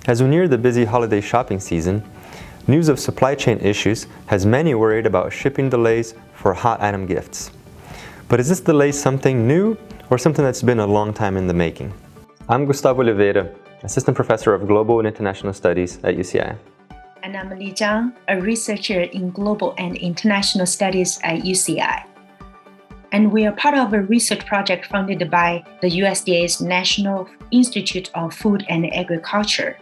As we near the busy holiday shopping season, news of supply chain issues has many worried about shipping delays for hot item gifts. But is this delay something new or something that's been a long time in the making? I'm Gustavo Oliveira, Assistant Professor of Global and International Studies at UCI. And I'm Li Zhang, a researcher in Global and International Studies at UCI. And we are part of a research project funded by the USDA's National Institute of Food and Agriculture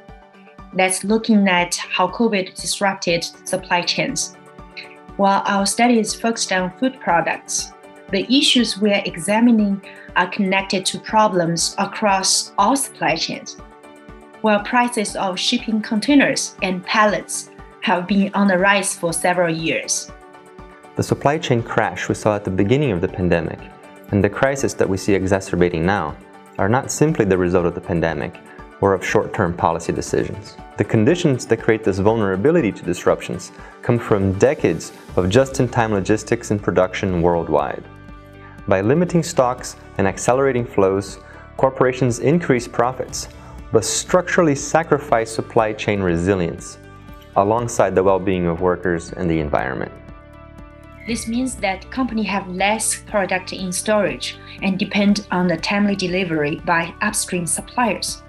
that's looking at how COVID disrupted supply chains. While our study is focused on food products, the issues we are examining are connected to problems across all supply chains. While prices of shipping containers and pallets have been on the rise for several years. The supply chain crash we saw at the beginning of the pandemic and the crisis that we see exacerbating now are not simply the result of the pandemic or of short-term policy decisions. The conditions that create this vulnerability to disruptions come from decades of just-in-time logistics and production worldwide. By limiting stocks and accelerating flows, corporations increase profits, but structurally sacrifice supply chain resilience alongside the well-being of workers and the environment. This means that companies have less product in storage and depend on the timely delivery by upstream suppliers.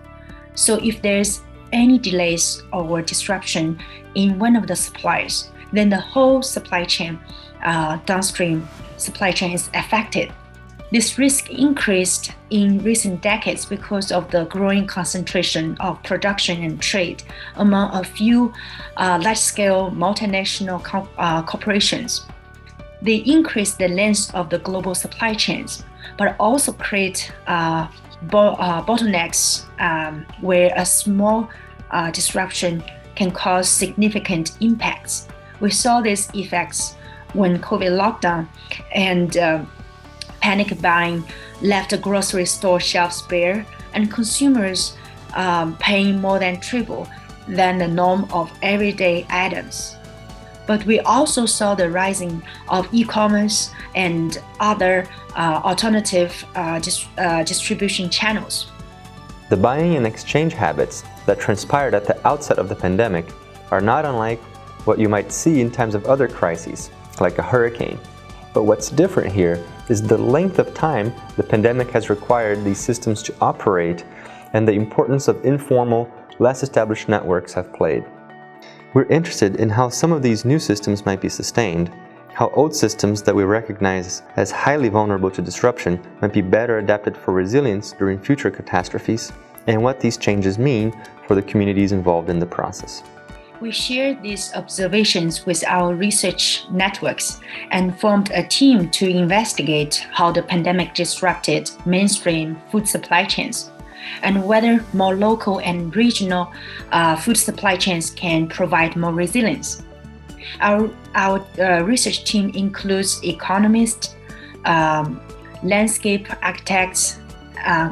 So if there's any delays or disruption in one of the suppliers, then the whole supply chain, downstream supply chain is affected. This risk increased in recent decades because of the growing concentration of production and trade among a few large-scale multinational corporations. They increase the length of the global supply chains, but also create bottlenecks where a small disruption can cause significant impacts. We saw these effects when COVID lockdown and panic buying left the grocery store shelves bare and consumers paying more than triple than the norm of everyday items. But we also saw the rising of e-commerce and other alternative distribution channels. The buying and exchange habits that transpired at the outset of the pandemic are not unlike what you might see in times of other crises, like a hurricane. But what's different here is the length of time the pandemic has required these systems to operate and the importance of informal, less established networks have played. We're interested in how some of these new systems might be sustained, how old systems that we recognize as highly vulnerable to disruption might be better adapted for resilience during future catastrophes, and what these changes mean for the communities involved in the process. We shared these observations with our research networks and formed a team to investigate how the pandemic disrupted mainstream food supply chains and whether more local and regional food supply chains can provide more resilience. Our research team includes economists, landscape architects,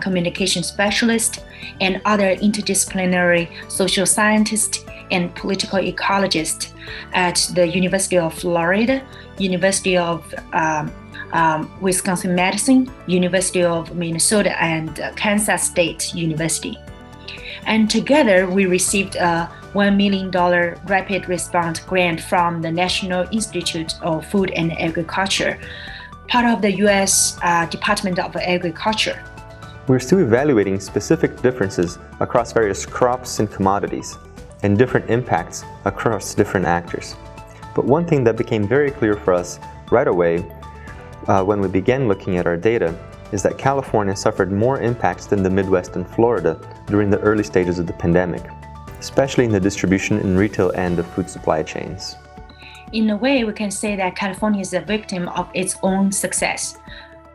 communication specialists, and other interdisciplinary social scientists and political ecologists at the University of Florida, University of Wisconsin-Madison, University of Minnesota, and Kansas State University. And together we received a $1 million rapid response grant from the National Institute of Food and Agriculture, part of the U.S. Department of Agriculture. We're still evaluating specific differences across various crops and commodities, and different impacts across different actors. But one thing that became very clear for us right away when we began looking at our data is that California suffered more impacts than the Midwest and Florida during the early stages of the pandemic, especially in the distribution and retail end of food supply chains. In a way, we can say that California is a victim of its own success.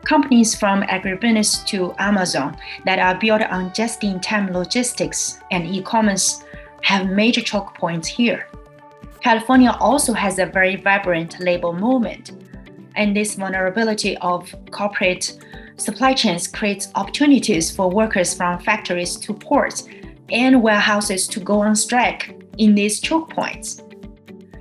Companies from agribusiness to Amazon that are built on just-in-time logistics and e-commerce have major choke points here. California also has a very vibrant labor movement, and this vulnerability of corporate supply chains creates opportunities for workers from factories to ports and warehouses to go on strike in these choke points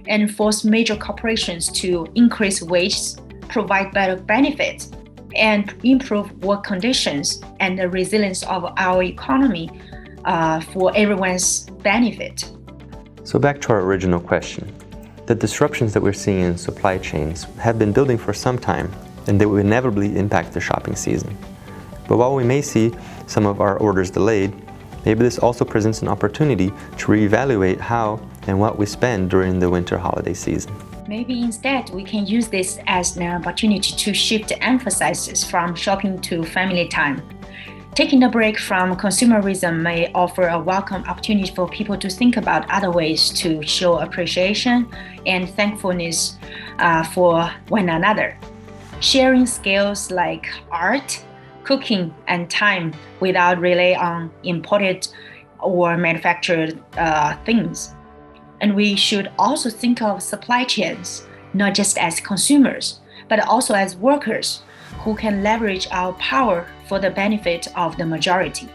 and force major corporations to increase wages, provide better benefits, and improve work conditions and the resilience of our economy for everyone's benefit. So back to our original question. The disruptions that we're seeing in supply chains have been building for some time, and they will inevitably impact the shopping season. But while we may see some of our orders delayed, maybe this also presents an opportunity to reevaluate how and what we spend during the winter holiday season. Maybe instead we can use this as an opportunity to shift emphasis from shopping to family time. Taking a break from consumerism may offer a welcome opportunity for people to think about other ways to show appreciation and thankfulness for one another. Sharing skills like art, cooking, and time without relying on imported or manufactured things. And we should also think of supply chains, not just as consumers, but also as workers who can leverage our power for the benefit of the majority.